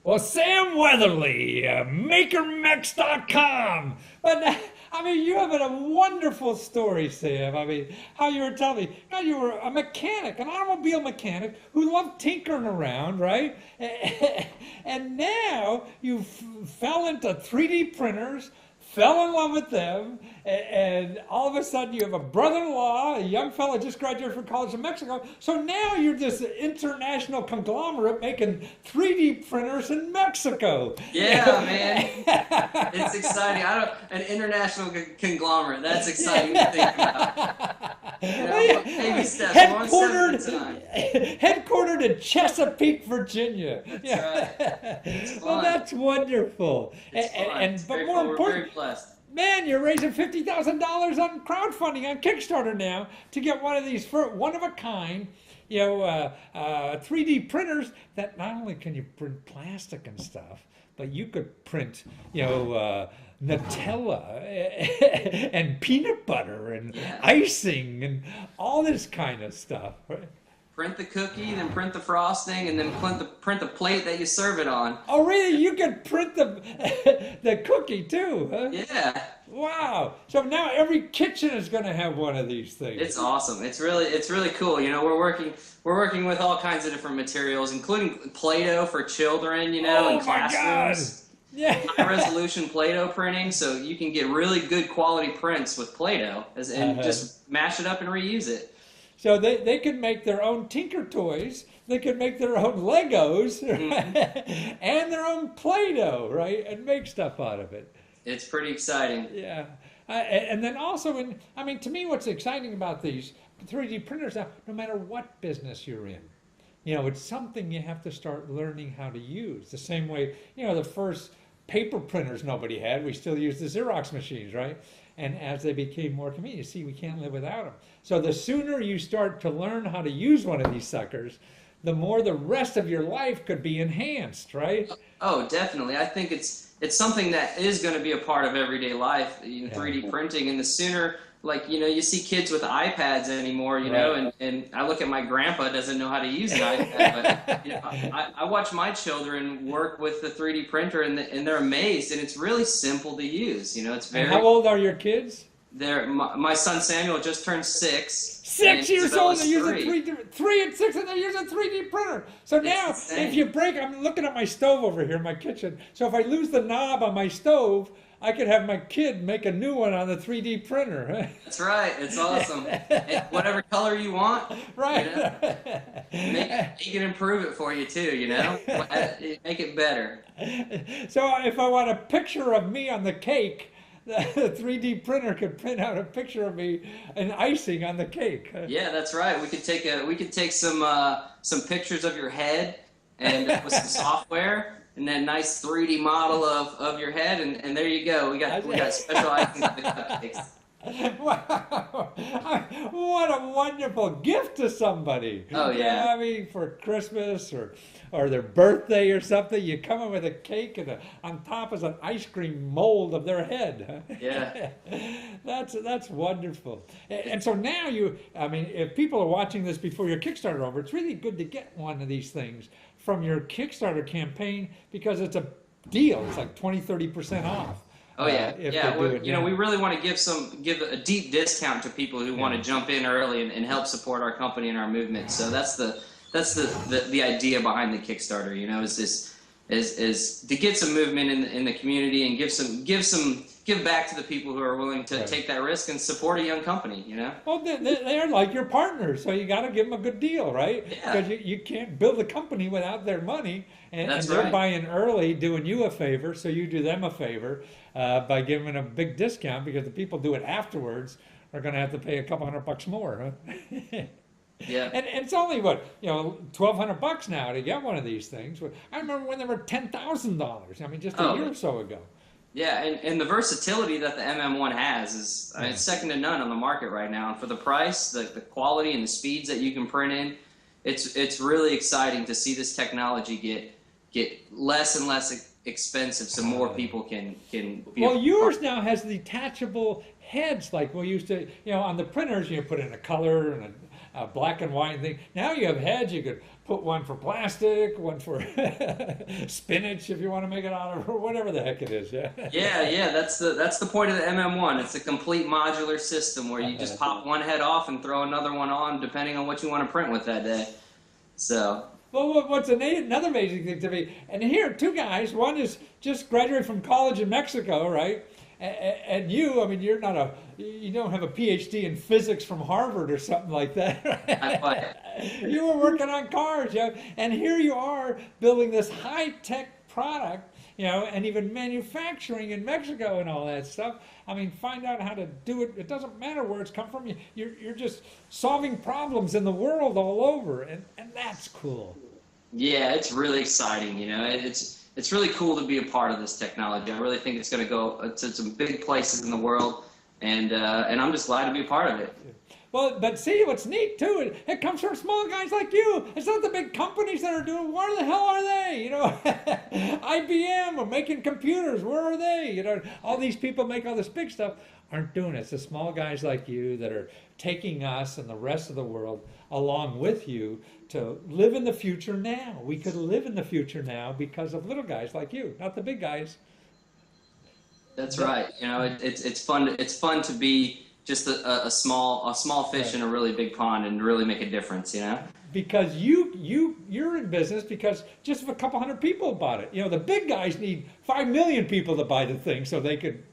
Well, Sam Weatherly, MakerMex.com. But I mean, you have a wonderful story, Sam. I mean, how you were telling me, how you were a mechanic, an automobile mechanic who loved tinkering around, right? And now you fell into 3D printers, fell in love with them, and all of a sudden you have a brother-in-law, a young fellow just graduated from college in Mexico. So now you're this international conglomerate making 3D printers in Mexico. Yeah, man. It's exciting. An international conglomerate. That's exciting to think about. Baby steps, one step at a time. Headquartered in Chesapeake, Virginia. That's right. It's fun. Well, that's wonderful. It's fun. It's But very more cool. We're very important, blessed. man, you're raising $50,000 on crowdfunding on Kickstarter now to get one of these one of a kind, 3D printers that not only can you print plastic and stuff, but you could print, Nutella and peanut butter and Yeah. icing and all this kind of stuff. Right? Print the cookie, then print the frosting, and then print the plate that you serve it on. Oh, really? You can print the the cookie too, huh? Yeah. Wow. So now every kitchen is going to have one of these things. It's awesome. It's really cool. We're working with all kinds of different materials, including Play-Doh for children, in Oh my God. classrooms. Yeah. High resolution Play-Doh printing, so you can get really good quality prints with Play-Doh and just mash it up and reuse it. So they could make their own Tinker Toys. They could make their own Legos and their own Play-Doh, right? And make stuff out of it. It's pretty exciting. Yeah. And then also, to me, what's exciting about these 3D printers now, no matter what business you're in, it's something you have to start learning how to use. The same way, the first paper printers nobody had, we still use the Xerox machines, right? And as they became more convenient, you see, we can't live without them. So the sooner you start to learn how to use one of these suckers, the more the rest of your life could be enhanced, right? Oh, definitely. I think it's something that is going to be a part of everyday life, 3D printing. And the sooner, you see kids with iPads anymore, Right. and I look at my grandpa doesn't know how to use an iPad, but I watch my children work with the 3D printer, and they're amazed, and it's really simple to use. It's And very. how old are your kids? My son Samuel just turned 6. 6 years old, they're using Three. 3 and 6, and they're using 3D printer. So now, insane. if you break, I'm looking at my stove over here in my kitchen. So if I lose the knob on my stove, I could have my kid make a new one on the 3D printer. That's right. It's awesome. And whatever color you want, Right. he can improve it for you too. Make it better. So if I want a picture of me on the cake, the 3D printer could print out a picture of me and icing on the cake. Yeah, that's right. We could take some pictures of your head and with some software, and then nice 3D model of your head, and there you go. We got special icing for the cupcakes. Wow. What a wonderful gift to somebody. Oh, yeah. For Christmas or their birthday or something, you come in with a cake and on top is an ice cream mold of their head. Yeah. That's wonderful. And so now if people are watching this before your Kickstarter over, it's really good to get one of these things from your Kickstarter campaign because it's a deal. It's like 20-30% off. Oh yeah, we really want to give a deep discount to people who want to jump in early and help support our company and our movement. So that's the idea behind the Kickstarter. Is to get some movement in the community and give back to the people who are willing to take that risk and support a young company. Well, they are like your partners, so you got to give them a good deal, right? Yeah. Because you can't build a company without their money, and they're right. buying early, doing you a favor, so you do them a favor by giving them a big discount because the people do it afterwards are going to have to pay a couple $100 more. Huh? Yeah. And it's only $1,200 now to get one of these things. I remember when they were $10,000. Just a year or so ago. Yeah, and the versatility that the MM1 has is it's second to none on the market right now. And for the price, the quality, and the speeds that you can print in, it's really exciting to see this technology get less and less expensive, so more people can be. Well, yours now has detachable heads like we used to. On the printers, you put in a color and black and white thing. Now you have heads. You could put one for plastic, one for spinach if you want to make it out of, or whatever the heck it is. Yeah. Yeah. That's the point of the MM1. It's a complete modular system where you just pop one head off and throw another one on, depending on what you want to print with that day. So. Well, what's another amazing thing to me, and here, two guys, one is just graduated from college in Mexico, right? And you, I mean, you don't have a PhD in physics from Harvard or something like that, right? You were working on cars, and here you are building this high-tech product, and even manufacturing in Mexico and all that stuff. I mean, find out how to do it. It doesn't matter where it's come from. You're just solving problems in the world all over, and that's cool. Yeah, it's really exciting. It's really cool to be a part of this technology. I really think it's going to go to some big places in the world, and I'm just glad to be a part of it. Well, but see, what's neat too, it comes from small guys like you. It's not the big companies that are doing. Where the hell are they? IBM are making computers. Where are they? All these people make all this big stuff aren't doing it. It's the small guys like you that are taking us and the rest of the world along with you to live in the future now. We could live in the future now because of little guys like you, not the big guys. That's right. It's fun. It's fun to be just a small fish in a really big pond and really make a difference. Because you're in business because just if a couple hundred people bought it. The big guys need 5 million people to buy the thing so they could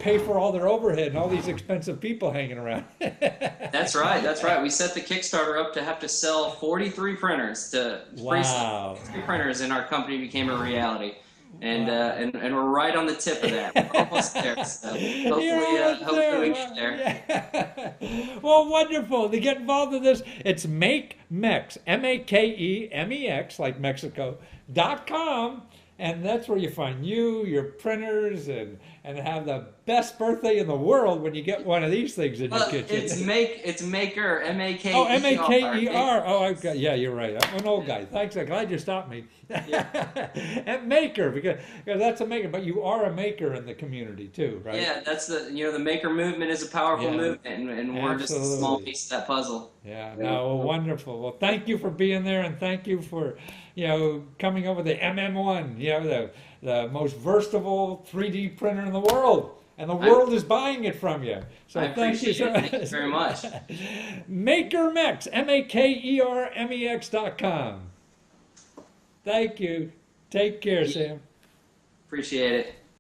pay for all their overhead and all these expensive people hanging around. That's right. We set the Kickstarter up to have to sell 43 printers to wow. 43 printers, and our company became a reality. And we're right on the tip of that. We're almost there. So hopefully we get there. Yeah. Well, wonderful. To get involved in this, it's MakeMex, MakeMex, like Mexico.com. And that's where you find your printers, and have the best birthday in the world when you get one of these things in your kitchen. It's Maker, M-A-K-E-R. Oh, M-A-K-E-R. Oh, yeah, you're right. I'm an old guy. Thanks. I'm glad you stopped me. Yeah. And Maker, because that's a maker. But you are a maker in the community too, right? Yeah, that's the Maker movement is a powerful movement, and we're just a small piece of that puzzle. Yeah. No, wonderful. Well, thank you for being there, and thank you for coming up with the MM1, the most versatile 3D printer in the world. And the world is buying it from you. So thank you so much. Thank you very much. MakerMex, MakerMex.com. Thank you. Take care, Sam. Appreciate it.